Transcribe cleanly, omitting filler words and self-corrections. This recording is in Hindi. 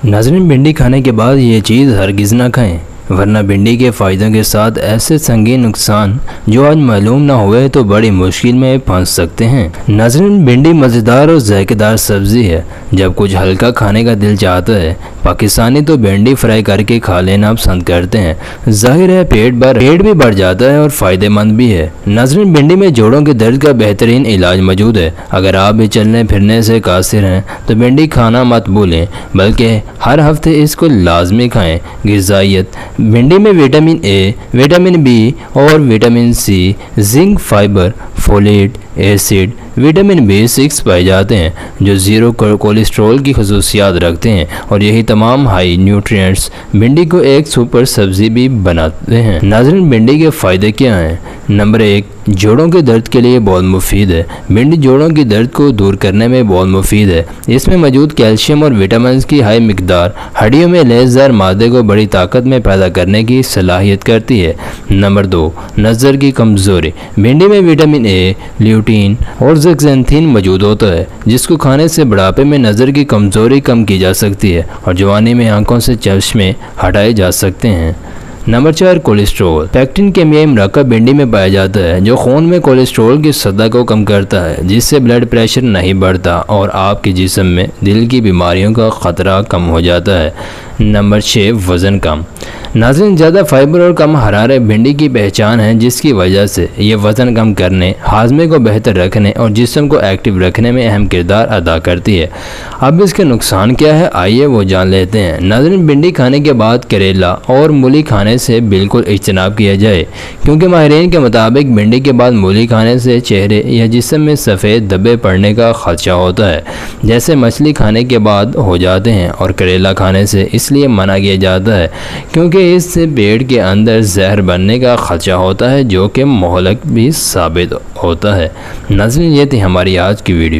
नाज़रीन, भिंडी खाने के बाद ये चीज़ हरगिज़ ना खाएं, वरना भिंडी के फ़ायदों के साथ ऐसे संगीन नुकसान जो आज मालूम ना हुए तो बड़ी मुश्किल में फंस सकते हैं। नाज़रीन, भिंडी मज़ेदार और जायकेदार सब्ज़ी है। जब कुछ हल्का खाने का दिल चाहता है, पाकिस्तानी तो भिंडी फ्राई करके खा लेना पसंद करते हैं। जाहिर है पेट भी बढ़ जाता है और फ़ायदेमंद भी है। नाज़रीन, भिंडी में जोड़ों के दर्द का बेहतरीन इलाज मौजूद है। अगर आप भी चलने फिरने से कासिर हैं तो भिंडी खाना मत भूलें, बल्कि हर हफ्ते इसको लाजमी खाएँ। ग़िज़ाइयत: भिंडी में विटामिन ए, विटामिन बी और vitamin C, zinc, fibre, folate, acid, vitamin B6 पाए जाते हैं जो ज़ीरो कोलेस्ट्रॉल की खसूसियात रखते हैं, और यही तमाम हाई न्यूट्रिएंट्स भिंडी को एक सुपर सब्ज़ी भी बनाते हैं। नाज़रीन, भिंडी के फ़ायदे क्या हैं? नंबर 1, जोड़ों के दर्द के लिए बहुत मुफीद है। भिंडी जोड़ों की दर्द को दूर करने में बहुत मुफीद है। इसमें मौजूद कैल्शियम और विटामिन की हाई मिकदार हड्डियों में लेसदार मादे को बड़ी ताकत में पैदा करने की सलाहियत करती है। नंबर 2, नज़र की कमज़ोरी। भिंडी में विटामिन ए, ल्यूटीन और ज़ेक्सेंथिन मौजूद होता है, जिसको खाने से बुढ़ापे में नज़र की कमज़ोरी कम की जा सकती है और जवानी में आंखों से चश्मे हटाए जा सकते हैं। Number 4, cholesterol. पैक्टिन केमियाई मरकब भिंडी में पाया जाता है जो खून में कोलेस्ट्रॉल की सतह को कम करता है, जिससे ब्लड प्रेशर नहीं बढ़ता और आपके जिस्म में दिल की बीमारियों का ख़तरा कम हो जाता है। नंबर 6, वज़न कम। नाज़रीन, ज़्यादा फाइबर और कम हरारत भिंडी की पहचान है, जिसकी वजह से ये वज़न कम करने, हाजमे को बेहतर रखने और जिस्म को एक्टिव रखने में अहम किरदार अदा करती है। अब इसके नुकसान क्या है, आइए वो जान लेते हैं। नाज़रीन, भिंडी खाने के बाद करेला और मूली खाने से बिल्कुल इज्तनाब किया जाए, क्योंकि माहिरीन के मुताबिक भिंडी के बाद मूली खाने से चेहरे या जिस्म में सफ़ेद धब्बे पड़ने का खदशा होता है, जैसे मछली खाने के बाद हो जाते हैं। और करेला खाने से इसलिए मना किया जाता है क्योंकि इससे पेट के अंदर जहर बनने का खदशा होता है, जो कि मोहलक भी साबित होता है। नाज़रीन, ये थी हमारी आज की वीडियो।